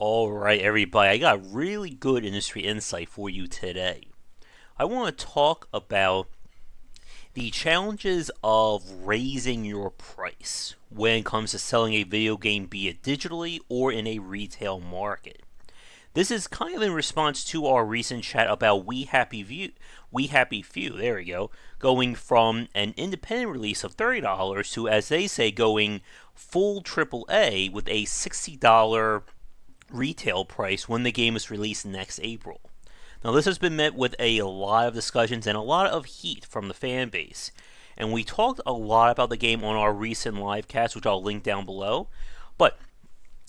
Alright, everybody, I got really good industry insight for you today. I want to talk about the challenges of raising your price when it comes to selling a video game, be it digitally or in a retail market. This is kind of in response to our recent chat about We Happy Few, there we go, going from an independent release of $30 to, as they say, going full AAA with a $60 retail price when the game is released next April. Now, this has been met with a lot of discussions and a lot of heat from the fan base. And we talked a lot about the game on our recent live cast, which I'll link down below. But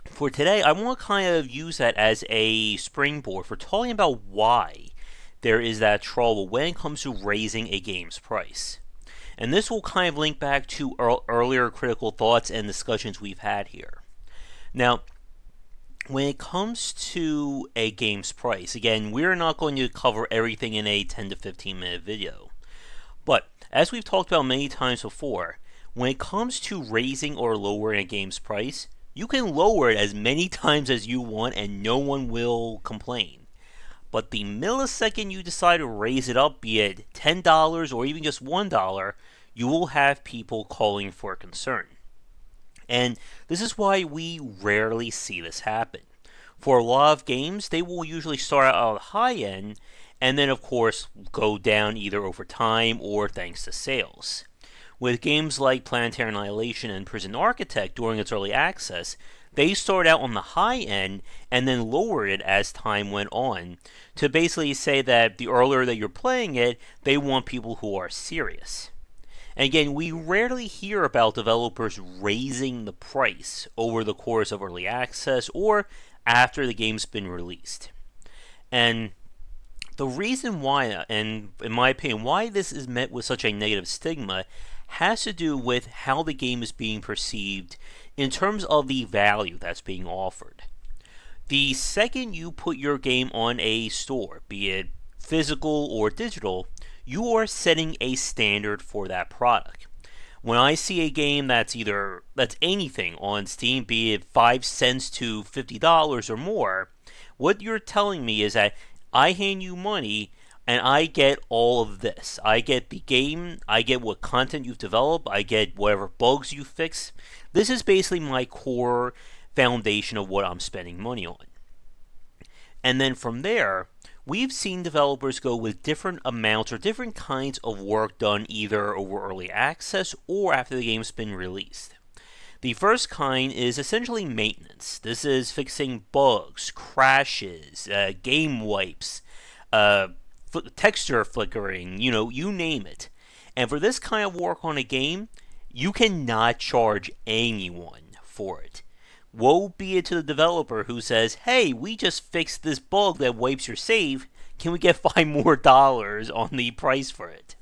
for today, I want to kind of use that as a springboard for talking about why there is that trouble when it comes to raising a game's price. And this will kind of link back to earlier critical thoughts and discussions we've had here. Now, when it comes to a game's price, again, we're not going to cover everything in a 10 to 15 minute video. But as we've talked about many times before, when it comes to raising or lowering a game's price, you can lower it as many times as you want and no one will complain. But the millisecond you decide to raise it up, be it $10 or even just $1, you will have people calling for concern. And this is why we rarely see this happen. For a lot of games, they will usually start out at the high end and then, of course, go down either over time or thanks to sales. With games like Planetary Annihilation and Prison Architect during its early access, they started out on the high end and then lowered it as time went on to basically say that the earlier that you're playing it, they want people who are serious. And again, we rarely hear about developers raising the price over the course of early access or after the game's been released. And the reason why, and in my opinion, why this is met with such a negative stigma has to do with how the game is being perceived in terms of the value that's being offered. The second you put your game on a store, be it physical or digital, you are setting a standard for that product. When I see a game that's anything on Steam, be it 5 cents to $50 or more, what you're telling me is that I hand you money and I get all of this. I get the game, I get what content you've developed, I get whatever bugs you fix. This is basically my core foundation of what I'm spending money on. And then from there, we've seen developers go with different amounts or different kinds of work done either over early access or after the game's been released. The first kind is essentially maintenance. This is fixing bugs, crashes, game wipes, texture flickering, you name it. And for this kind of work on a game, you cannot charge anyone for it. Woe be it to the developer who says, hey, we just fixed this bug that wipes your save. Can we get $5 more on the price for it?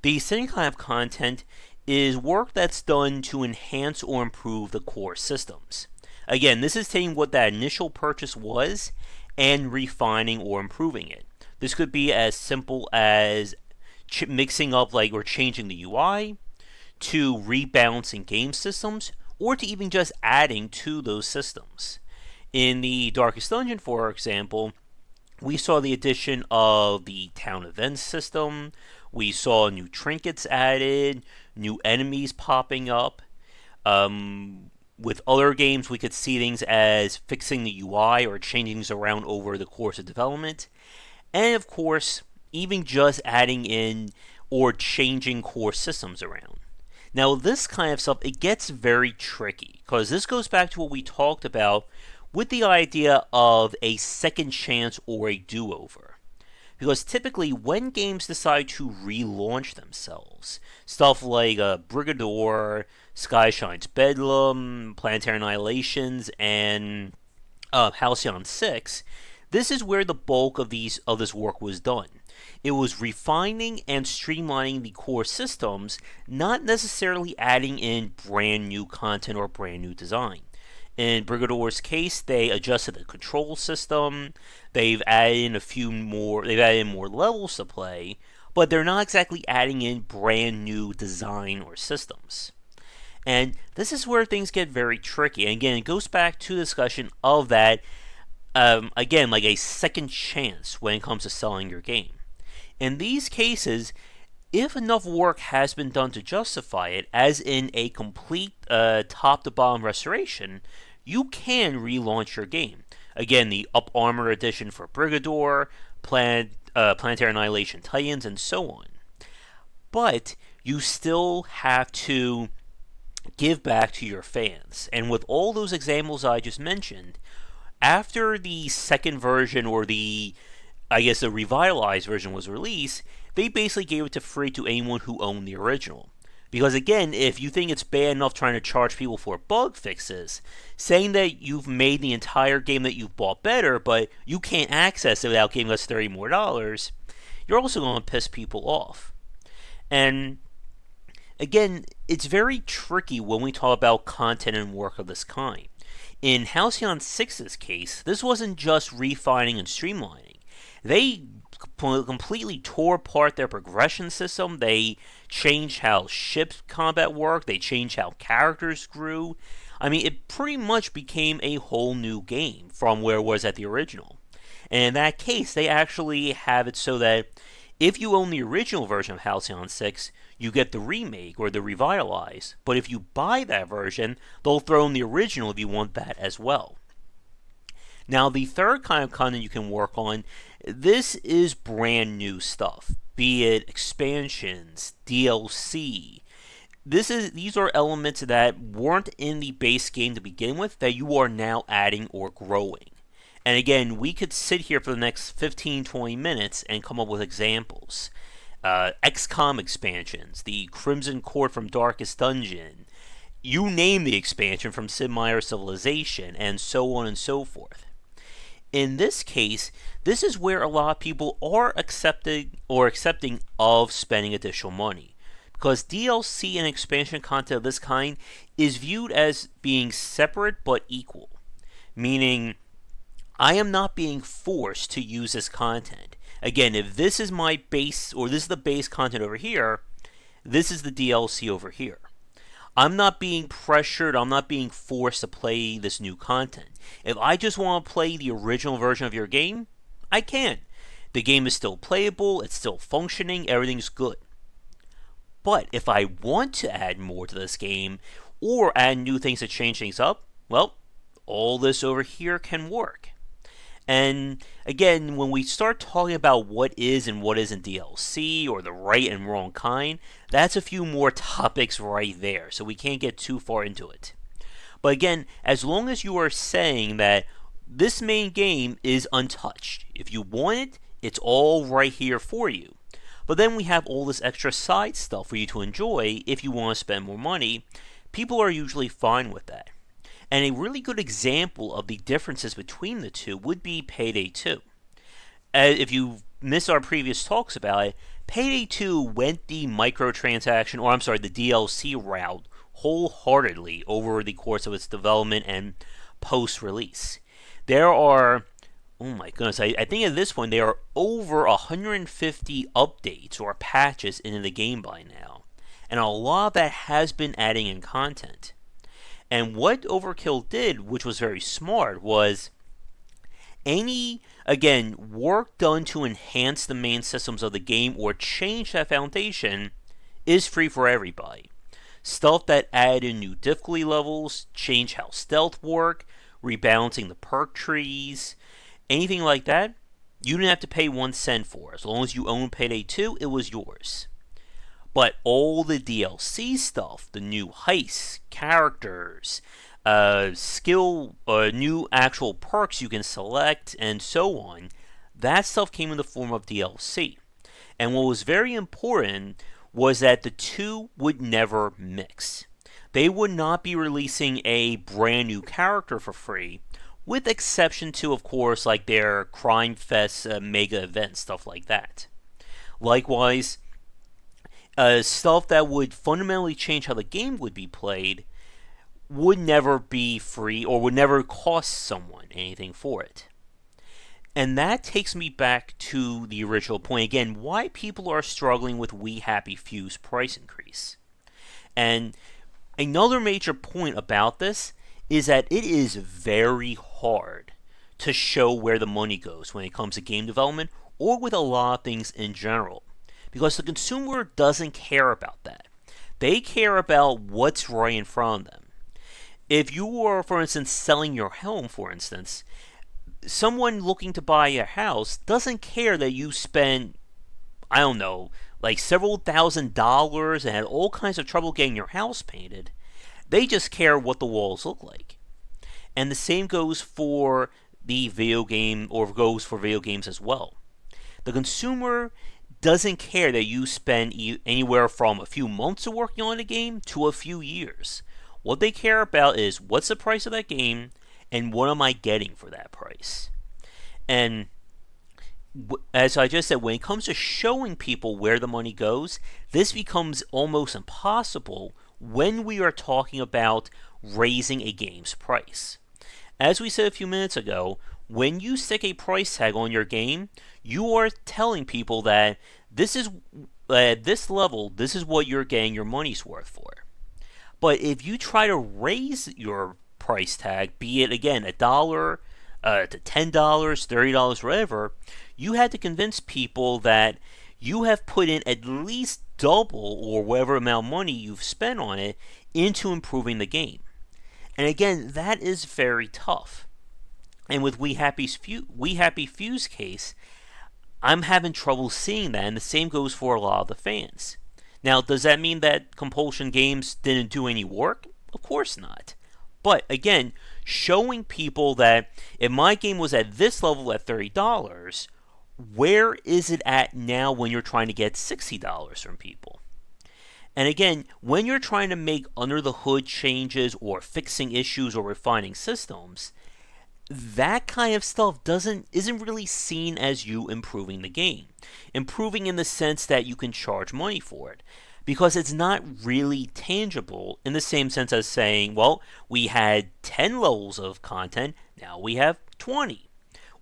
The second kind of content is work that's done to enhance or improve the core systems. Again, this is taking what that initial purchase was and refining or improving it. This could be as simple as mixing up or changing the UI, to rebalancing game systems, or to even just adding to those systems. In the Darkest Dungeon, for example, we saw the addition of the town events system, we saw new trinkets added, new enemies popping up. With other games, we could see things as fixing the UI or changing things around over the course of development. And of course, even just adding in or changing core systems around. Now, this kind of stuff, it gets very tricky, because this goes back to what we talked about with the idea of a second chance or a do-over. Because typically, when games decide to relaunch themselves, stuff like Brigador, Skyshine's Bedlam, Planetary Annihilations, and Halcyon 6, this is where the bulk of this work was done. It was refining and streamlining the core systems, not necessarily adding in brand new content or brand new design. In Brigador's case, they adjusted the control system, they've added in more levels to play, but they're not exactly adding in brand new design or systems. And this is where things get very tricky. And again, it goes back to the discussion of that, again, like a second chance when it comes to selling your game. In these cases, if enough work has been done to justify it, as in a complete top to bottom restoration, you can relaunch your game. Again, the Up Armor edition for Brigador, Planetary Annihilation Titans, and so on. But you still have to give back to your fans. And with all those examples I just mentioned, after the second version, or the revitalized version was released, they basically gave it to free to anyone who owned the original. Because again, if you think it's bad enough trying to charge people for bug fixes, saying that you've made the entire game that you've bought better, but you can't access it without giving us $30 more, you're also going to piss people off. And again, it's very tricky when we talk about content and work of this kind. In Halcyon 6's case, this wasn't just refining and streamlining. They completely tore apart their progression system. They changed how ship combat worked. They changed how characters grew. I mean, it pretty much became a whole new game from where it was at the original. And in that case, they actually have it so that if you own the original version of Halcyon 6, you get the remake or the revitalized. But if you buy that version, they'll throw in the original if you want that as well. Now, the third kind of content you can work on, this is brand new stuff, be it expansions, DLC. These are elements that weren't in the base game to begin with that you are now adding or growing. And again, we could sit here for the next 15-20 minutes and come up with examples. XCOM expansions, the Crimson Court from Darkest Dungeon, you name the expansion from Sid Meier's Civilization, and so on and so forth. In this case, this is where a lot of people are accepting of spending additional money. Because DLC and expansion content of this kind is viewed as being separate but equal. Meaning, I am not being forced to use this content. Again, if this is my base, or this is the base content over here, this is the DLC over here. I'm not being pressured, I'm not being forced to play this new content. If I just want to play the original version of your game, I can. The game is still playable, it's still functioning, everything's good. But if I want to add more to this game, or add new things to change things up, well, all this over here can work. And again, when we start talking about what is and what isn't DLC, or the right and wrong kind, that's a few more topics right there, so we can't get too far into it. But again, as long as you are saying that this main game is untouched, if you want it, it's all right here for you. But then we have all this extra side stuff for you to enjoy if you want to spend more money. People are usually fine with that. And a really good example of the differences between the two would be Payday 2. If you missed our previous talks about it, Payday 2 went the microtransaction, or I'm sorry, the DLC route wholeheartedly over the course of its development and post-release. There are, oh my goodness, I think at this point there are over 150 updates or patches into the game by now. And a lot of that has been adding in content. And what Overkill did, which was very smart, was any, again, work done to enhance the main systems of the game or change that foundation is free for everybody. Stuff that add in new difficulty levels, change how stealth work, rebalancing the perk trees, anything like that, you didn't have to pay 1 cent for. As long as you own Payday 2, it was yours. But all the DLC stuff, the new heists, characters, new actual perks you can select, and so on, that stuff came in the form of DLC. And what was very important was that the two would never mix. They would not be releasing a brand new character for free, with exception to, of course, like their Crime Fest mega events, stuff like that. Likewise, stuff that would fundamentally change how the game would be played would never be free or would never cost someone anything for it. And that takes me back to the original point again, why people are struggling with We Happy Few's price increase. And Another major point about this is that it is very hard to show where the money goes when it comes to game development or with a lot of things in general, because the consumer doesn't care about that. They care about what's right in front of them. If you are, for instance, selling your home, for instance, someone looking to buy a house doesn't care that you spent, I don't know, like several $1,000s and had all kinds of trouble getting your house painted. They just care what the walls look like. And the same goes for the video game, or goes for video games as well. The consumer doesn't care that you spend anywhere from a few months of working on a game to a few years. What they care about is what's the price of that game and what am I getting for that price. And as I just said, when it comes to showing people where the money goes, this becomes almost impossible when we are talking about raising a game's price. As we said a few minutes ago, when you stick a price tag on your game, you are telling people that this is at this level, this is what you're getting your money's worth for. But if you try to raise your price tag, be it again $1 to $10, $30, whatever, you had to convince people that you have put in at least double or whatever amount of money you've spent on it into improving the game. And again, that is very tough. And with We Happy Few's case, I'm having trouble seeing that, and the same goes for a lot of the fans. Now, does that mean that Compulsion Games didn't do any work? Of course not. But again, showing people that if my game was at this level at $30, where is it at now when you're trying to get $60 from people? And again, when you're trying to make under the hood changes or fixing issues or refining systems, that kind of stuff isn't really seen as you improving the game. Improving in the sense that you can charge money for it. Because it's not really tangible in the same sense as saying, well, we had 10 levels of content, now we have 20.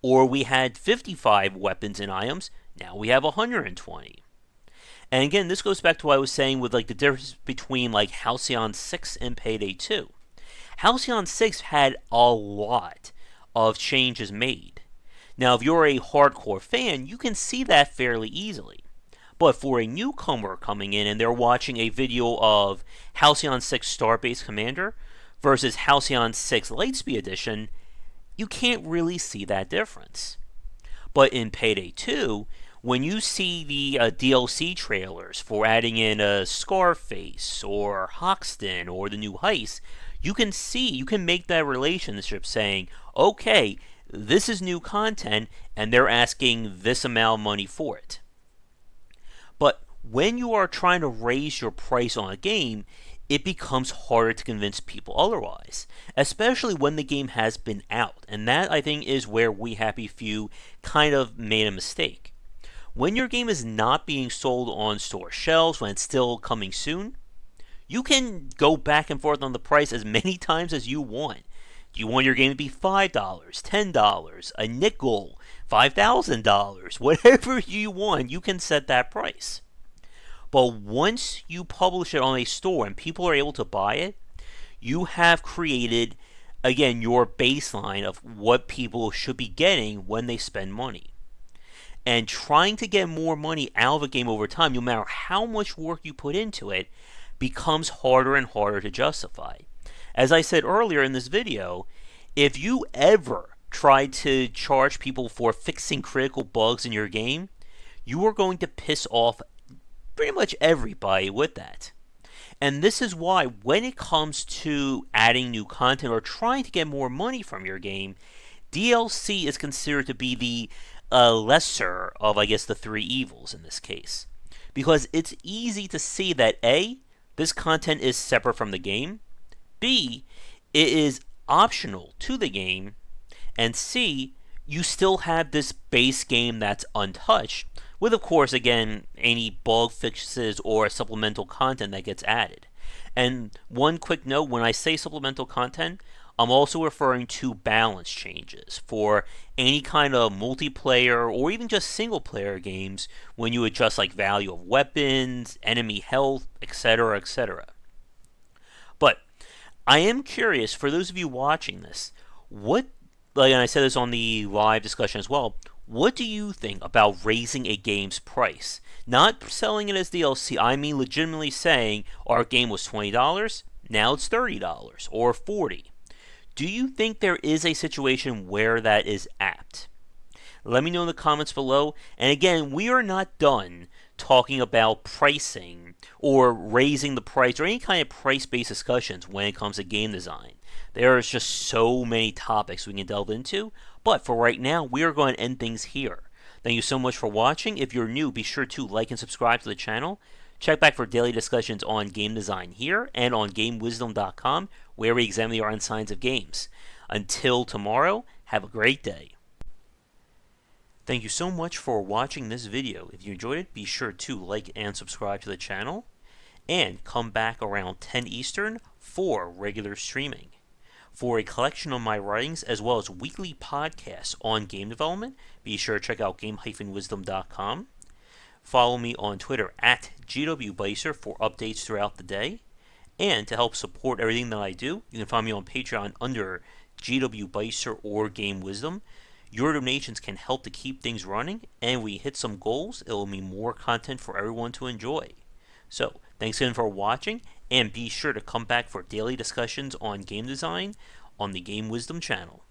Or we had 55 weapons and items, now we have 120. And again, this goes back to what I was saying with like the difference between like Halcyon 6 and Payday 2. Halcyon 6 had a lot of changes made. Now, if you're a hardcore fan, you can see that fairly easily. But for a newcomer coming in and they're watching a video of Halcyon 6 Starbase Commander versus Halcyon 6 Lightspeed Edition, you can't really see that difference. But in Payday 2, when you see the DLC trailers for adding in a Scarface or Hoxton or the new heist, you can make that relationship saying, okay, this is new content and they're asking this amount of money for it. But when you are trying to raise your price on a game, it becomes harder to convince people otherwise, especially when the game has been out. And that, I think, is where We Happy Few kind of made a mistake. When your game is not being sold on store shelves, when it's still coming soon, you can go back and forth on the price as many times as you want. Do you want your game to be $5, $10, a nickel, $5,000, whatever you want, you can set that price. But once you publish it on a store and people are able to buy it, you have created, again, your baseline of what people should be getting when they spend money. And trying to get more money out of a game over time, no matter how much work you put into it, becomes harder and harder to justify. As I said earlier in this video, if you ever try to charge people for fixing critical bugs in your game, you are going to piss off pretty much everybody with that. And this is why when it comes to adding new content or trying to get more money from your game, DLC is considered to be the lesser of, I guess, the three evils in this case. Because it's easy to see that A, this content is separate from the game, B, it is optional to the game, and C, you still have this base game that's untouched, with, of course, again, any bug fixes or supplemental content that gets added. And one quick note, when I say supplemental content, I'm also referring to balance changes for any kind of multiplayer or even just single player games when you adjust like value of weapons, enemy health, etc., etc. But I am curious, for those of you watching this, what, like, and I said this on the live discussion as well, what do you think about raising a game's price? Not selling it as DLC, I mean legitimately saying our game was $20, now it's $30 or $40. Do you think there is a situation where that is apt? Let me know in the comments below. And again, we are not done talking about pricing or raising the price or any kind of price-based discussions when it comes to game design. There is just so many topics we can delve into, but for right now, we are going to end things here. Thank you so much for watching. If you're new, be sure to like and subscribe to the channel. Check back for daily discussions on game design here and on GameWisdom.com, where we examine the art and science of games. Until tomorrow, have a great day. Thank you so much for watching this video. If you enjoyed it, be sure to like and subscribe to the channel, and come back around 10 Eastern for regular streaming. For a collection of my writings as well as weekly podcasts on game development, be sure to check out game-wisdom.com. Follow me on Twitter at GWBycer for updates throughout the day. And to help support everything that I do, you can find me on Patreon under GWBycer or Game Wisdom. Your donations can help to keep things running, and we hit some goals, it will mean more content for everyone to enjoy. So, thanks again for watching, and be sure to come back for daily discussions on game design on the Game Wisdom channel.